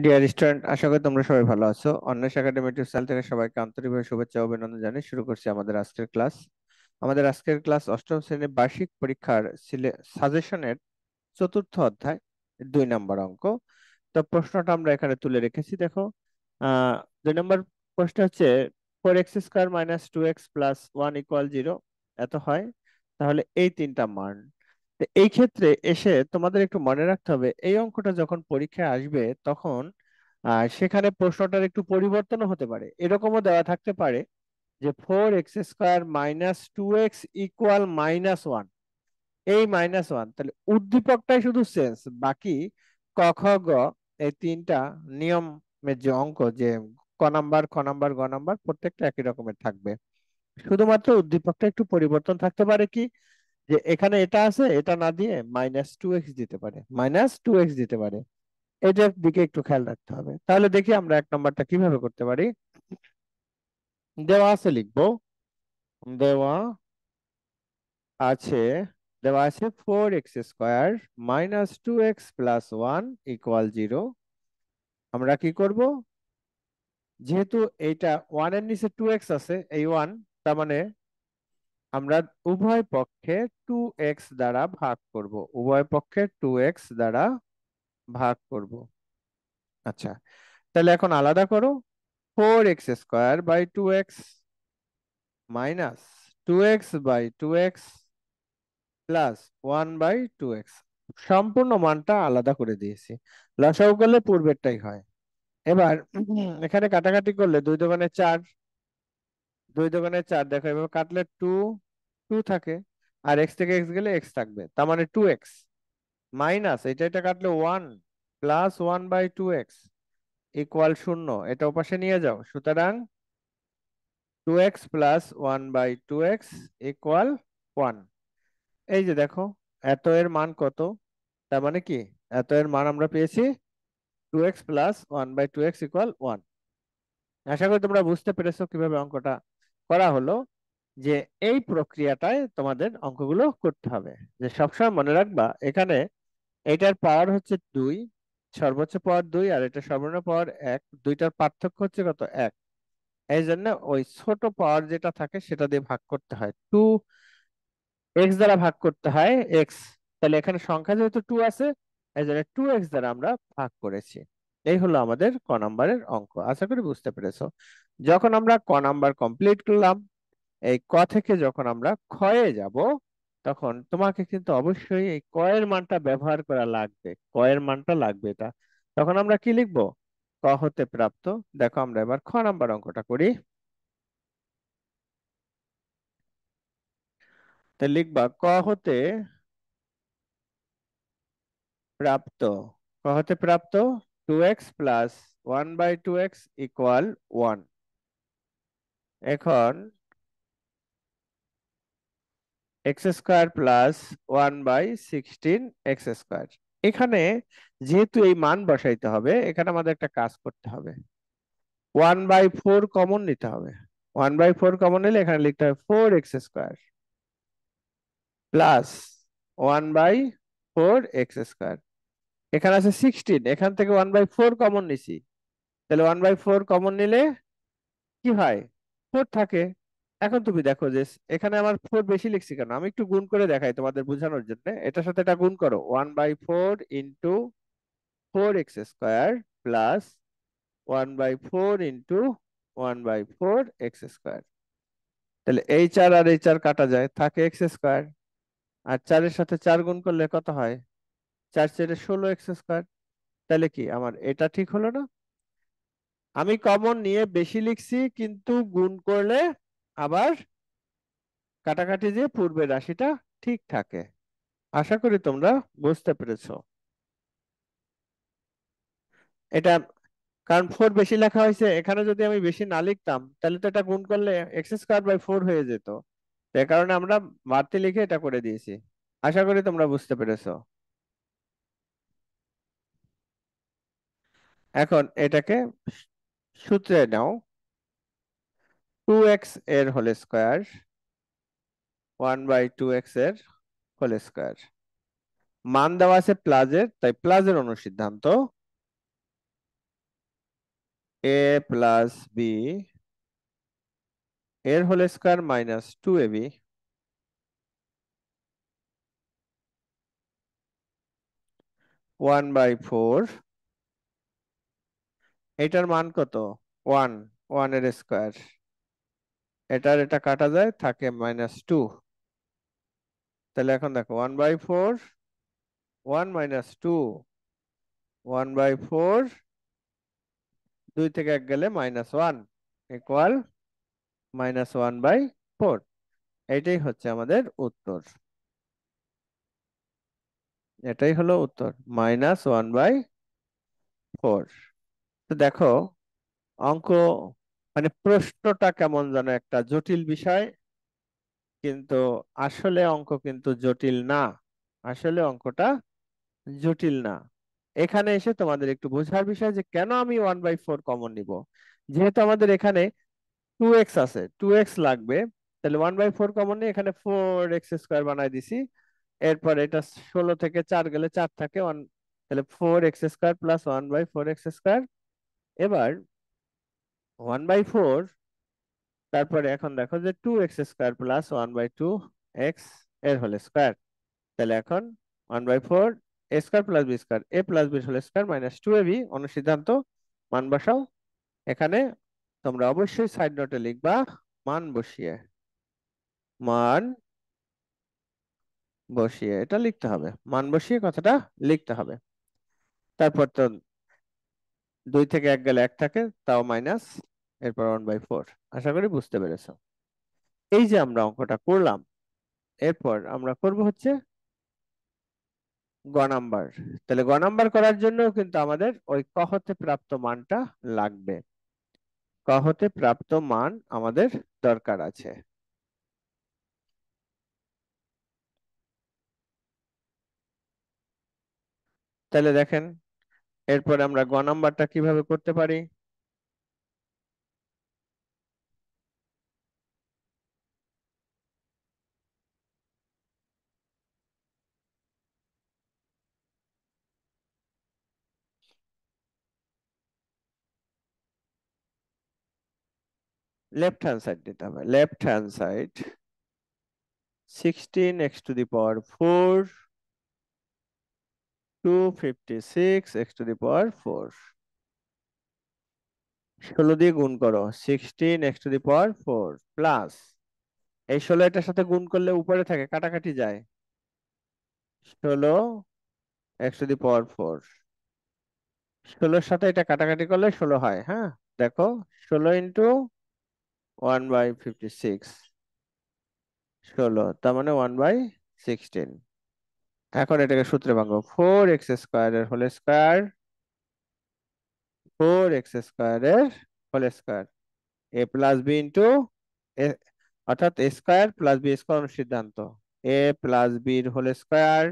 Dear student, আশা করি তোমরা সবাই ভালো আছো। অন্বেষ একাডেমি ইউটিউব চ্যানেল থেকে সবাইকে আন্তরিকভাবে শুভেচ্ছা ও অভিনন্দন জানিয়ে শুরু করছি আমাদের আজকের ক্লাস অষ্টম শ্রেণীর বার্ষিক পরীক্ষার সাজেশনের চতুর্থ অধ্যায় 2 নম্বর অঙ্ক। তো প্রশ্নটা আমরা এখানে তুলে রেখেছি, দেখো। 2 নম্বর প্রশ্ন হচ্ছে 4x² - 2x + 1 = 0 এত হয়, তাহলে এই তিনটা মান। তো এই ক্ষেত্রে এসে তোমাদের একটু মনে রাখতে হবে, এই অঙ্কটা যখন পরীক্ষায় আসবে তখন সেখানে প্রশ্নটার একটু পরিবর্তনও হতে পারে। এরকমও দেওয়া থাকতে পারে যে 4x² - 2x = -1। এই -1, তাহলে উদ্দীপকটাই শুধু চেঞ্জ, বাকি ক খ গ এই তিনটা নিয়মের যে অঙ্ক, যে ক নাম্বার, খ নাম্বার, গ নাম্বার প্রত্যেকটা একই রকমের থাকবে। শুধুমাত্র উদ্দীপকটা একটু পরিবর্তন থাকতে পারে, কি যে এখানে এটা আছে, এটা না দিয়ে -2x দিতে পারে, -2x দিতে পারে। এটার দিকে একটু খেয়াল রাখতে হবে। তাহলে দেখি আমরা 1 নম্বরটা কিভাবে করতে পারি। দেওয়া আছে, লিখবো। দেওয়া আছে দেওয়া আছে 4x² - 2x + 1 = 0। আমরা কি করব, যেহেতু এইটা 1 এর নিচে 2x আছে, এই 1, তার মানে আমরা উভয় পক্ষে 2x দ্বারা ভাগ করব, উভয় পক্ষে 2x দ্বারা ভাগ করব। আচ্ছা, তাহলে এখন আলাদা করো। 4x² / 2x - 2x/2x +1/2x, সম্পূর্ণ মানটা আলাদা করে দিয়েছি। লসাগু করলে পূর্বেরটাই হয়। এবার এখানে কাটাকাটি করলে 2 দোকানে 4, 2 দোকানে 4, দেখো এভাবে কাটলে 2 2 থাকে, আর x থেকে x গেলে x থাকবে, তার মানে 2x মাইনাস এটা এটা কাটলে 1 +1/2x = 0। এটা ওপাশে নিয়ে যাও, সুতরাং 2x + 1/2x = 1। এই যে দেখো, এত এর মান কত, তার মানে কি এত এর মান আমরা পেয়েছি 2x + 1/2x = 1। আশা করি তোমরা বুঝতে পেরেছো কিভাবে অঙ্কটা করা হলো। যে এই প্রক্রিয়াটায় তোমাদের অঙ্কগুলো করতে হবে। যে সবসময় মনে রাখবা, এখানে এটার পাওয়ার হচ্ছে 2, সর্বোচ্চ পাওয়ার 2, আর এটা সর্বনিম্ন পাওয়ার 1, দুইটার পার্থক্য হচ্ছে কত, 1। এই জন্য ওই ছোট পাওয়ার যেটা থাকে সেটা দিয়ে ভাগ করতে হয়, 2x দ্বারা ভাগ করতে হয় x। তাহলে এখানে সংখ্যা যেহেতু 2 আছে, এই জন্য 2x দ্বারা আমরা ভাগ করেছি। এই হলো আমাদের ক নাম্বারের অঙ্ক। আশা করি বুঝতে পেরেছো। যখন আমরা ক নাম্বার কমপ্লিট করলাম, এই ক থেকে যখন আমরা খয়ে যাব, তখন তোমাকে কিন্তু অবশ্যই এই ক এর মানটা ব্যবহার করা লাগবে, ক এর মানটা লাগবে এটা। তখন আমরা কি লিখবো, ক হতে প্রাপ্ত। দেখো আমরা এবার খ নাম্বার অঙ্কটা করি। তো লিখবা ক হতে প্রাপ্ত, ক হতে প্রাপ্ত 2x + 1/2x = 1। এখন x² + 1/16x²। এখানে যেহেতু এই মান বসাইতে হবে, এখানে আমাদের একটা কাজ করতে হবে, 1/4 কমন নিতে হবে। 1/4 কমন নিলে এখানে লিখতে হবে 4x² +1/4x²। এখানে আছে 16, এখান থেকে 1/4 কমন নিছি, তাহলে 1/4 কমন নিলে কি হয়, 4 থাকে। এখন তুমি দেখো যে এখানে আমার 4 বেশি লিখছি কেন, আমি একটু গুণ করে দেখাই তোমাদের বোঝানোর জন্য। এটার সাথে এটা গুণ করো, 1/4 × 4x² +1/4 × 1/4x²। তাহলে এই 4 আর এই 4 কাটা যায়, থাকে x²। আর 4 এর সাথে 4 গুণ করলে কত হয়, 4 × 4 = 16x²। তাহলে কি আমার এটা ঠিক হলো না? আমি কমন নিয়ে বেশি লিখছি, কিন্তু গুণ করলে আবার কাটাকাটি যে পূর্বের রাশিটা ঠিক থাকে। আশা করি তোমরা বুঝতে পেরেছো এটা। কারণ 4 বেশি লেখা হয়েছে, এখানে যদি আমি বেশি না লিখতাম তাহলে তো এটা গুণ করলে x²/4 হয়ে যেত। সে কারণে আমরা বাড়তি লিখে এটা করে দিয়েছি। আশা করি তোমরা বুঝতে পেরেছো। এখন এটাকে সূত্রে নাও, 2x এর হোল স্কয়ার 1/2x এর হোল স্কয়ার। মান দেওয়া আছে প্লাসের, তাই প্লাসের অনুসিদ্ধান্ত এ প্লাস বি এর হোল স্কয়ার মাইনাস 2ab 1/4, এটার মান কত? 1, 1 এর স্কয়ার, এটা কাটা যায়, থাকে -2। তাহলে এখন দেখো 1/4, 1 - 2, 1/4, 2 থেকে 1 গেলে -1 ইকুয়াল -1/4। এটাই হচ্ছে আমাদের উত্তর, এটাই হলো উত্তর, -1/4। তো দেখো অঙ্ক, মানে প্রশ্নটা কেমন যেন একটা জটিল বিষয়, কিন্তু আসলে অঙ্ক কিন্তু জটিল না, আসলে অঙ্কটা জটিল না। এখানে এসে তোমাদের একটু বোঝার বিষয় যে কেন আমি 1/4 কমন নিব। যেহেতু আমাদের এখানে 2x আছে, 2x লাগবে, তাহলে 1/4 কমন নিয়ে এখানে 4x² বানাই দিছি। এরপর এটা 16 থেকে 4 গেলে 4 থাকে 1, তাহলে 4x² প্লাস 1/4x²। এবার 1/4, তারপরে এখন দেখো যে 2x² প্লাস 1/2x এর হোল স্কয়ার। তাহলে এখন 1/4 a² plus b² a plus b whole square -2ab অনুসিদ্ধান্ত। মান বসাও এখানে, তোমরা অবশ্যই সাইড নোটে লিখবা মান বসিয়ে, মান বসিয়ে এটা লিখতে হবে, মান বসিয়ে কথাটা লিখতে হবে। তারপর তো 2 থেকে 1 গেলে 1 থাকে, তাও মাইনাস, এরপর 1/4। আশা করি বুঝতে পেরেছো। এই যে আমরা অঙ্কটা করলাম, এরপর আমরা করব হচ্ছে গ নাম্বার। তাহলে গ নাম্বার করার জন্য কিন্তু আমাদের ওই ক হতে প্রাপ্ত মানটা লাগবে, ক হতে প্রাপ্ত মান আমাদের দরকার আছে। তাহলে দেখেন এরপর আমরা গ নাম্বারটা কিভাবে করতে পারি। লেফট হ্যান্ড সাইড দিতে হবে, left hand side 16x⁴, 256x⁴। 16 দিয়ে গুণ করো, 16x⁴ প্লাস, এই 16 এটার সাথে গুণ করলে উপরে থাকে, কাটাকাটি যায়, 16x⁴। 16-র সাথে এটা কাটাকাটি করলে 16 হয়, হ্যাঁ। দেখো 16 ইন্টু 1/56, 16, তার মানে 1/16। এখন এটাকে সূত্রে ভাঙো, 4x² এর হোল স্কয়ার, 4x² এর হোল স্কয়ার, এ প্লাস বি ইন্টু এ, অর্থাৎ এ স্কয়ার প্লাস বি স্কয়ার সিদ্ধান্ত, এ প্লাস বির হোল স্কয়ার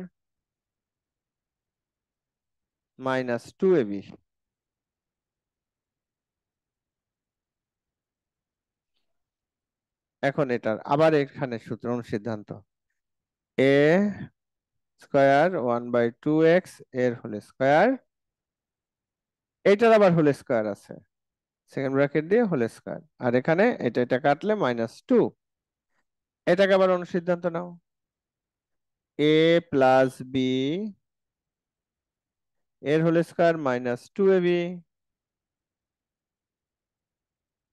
-2ab। এখন এটার আবার এখানে সূত্র অনুসিদ্ধান্ত, এ স্কয়ার 1/2x এর হোল স্কয়ার, এটার আবার হোল স্কয়ার আছে, সেকেন্ড ব্র্যাকেট দিয়ে হোল স্কয়ার, আর এখানে এটা কাটলে -2। এটাকে আবার অনুসিদ্ধান্ত নাও, এ প্লাস বি এর হোল স্কয়ার -2ab।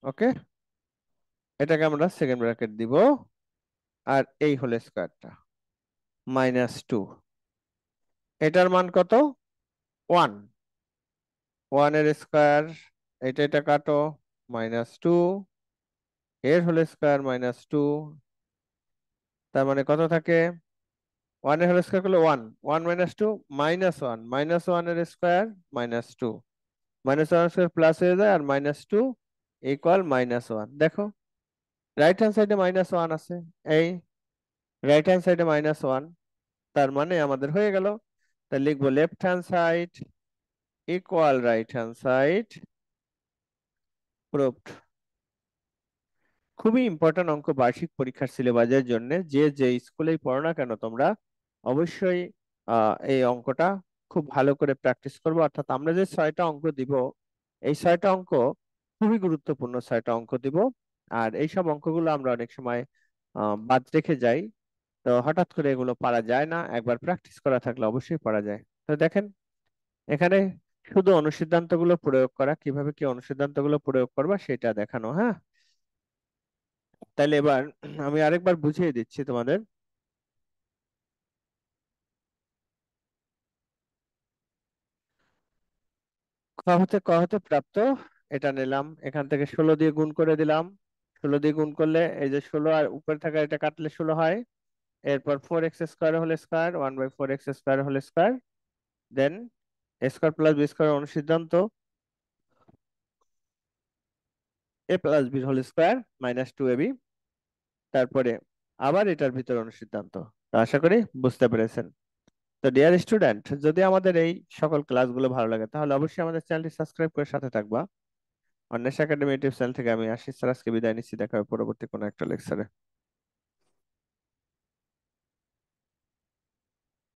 ওকে, এটাকে আমরা সেকেন্ড ব্র্যাকেট দিব, আর এই হোল স্কয়ারটা -2, এটার মান কত? 1, 1 এর স্কয়ার, এটা কাটো, -2 এর হোল স্কয়ার -2, তার মানে কত থাকে? 1 এর হোল স্কয়ার করলে 1, 1 - 2 -1, -1 এর স্কয়ার -2, -1 স্কয়ার প্লাস হয়ে যায়, আর -2 ইকুয়াল -1। দেখো রাইট হ্যান্ড সাইডে -1 আছে, এই রাইট হ্যান্ড সাইডে -1, তার মানে আমাদের হয়ে গেল। তাহলে লিখবো left hand side equal right hand side, proofed. খুবই ইম্পর্টেন্ট অঙ্ক বার্ষিক পরীক্ষার সিলেবাসের জন্য, যে যে স্কুলেই পড়ো না কেন তোমরা অবশ্যই এই অঙ্কটা খুব ভালো করে প্র্যাকটিস করবো। অর্থাৎ আমরা যে 6টা অঙ্ক দিব, এই 6টা অঙ্ক খুবই গুরুত্বপূর্ণ 6টা অঙ্ক দিব। আর এইসব অঙ্কগুলো আমরা অনেক সময় বাদ রেখে যাই। তো হঠাৎ করে এগুলো পারা যায় না, একবার প্র্যাকটিস করা থাকলে অবশ্যই পারা যায়। তো দেখেন এখানে শুধু অনুসিদ্ধান্তগুলো প্রয়োগ করা, কিভাবে কি অনুসিদ্ধান্তগুলো প্রয়োগ করবা সেটা দেখানো। হ্যাঁ, তাহলে এবার আমি আরেকবার বুঝিয়ে দিচ্ছি তোমাদের। ক হতে প্রাপ্ত এটা নিলাম, এখান থেকে 16 দিয়ে গুণ করে দিলাম। 16 দিয়ে গুণ করলে এই যে 16 আর উপরে থাকা এটা কাটলে 16 হয়। এরপর 4x² whole square, 1/4x² whole square, then a² + b² অনুসিদ্ধান্ত, a + b whole square -2ab, তারপরে আবার এটার ভিতর অনুসিদ্ধান্ত। তো আশা করি বুঝতে পেরেছেন। তো ডিয়ার স্টুডেন্ট, যদি আমাদের এই সকল ক্লাসগুলো ভালো লাগে তাহলে অবশ্যই আমাদের চ্যানেলটি সাবস্ক্রাইব করে সাথে থাকবা। অন্বেষা একাডেমি ইউটিউব চ্যানেল থেকে আমি আশিস স্যার আজকে বিদায় নিচ্ছি, দেখা হবে পরবর্তী কোনো একটা লেকচারে।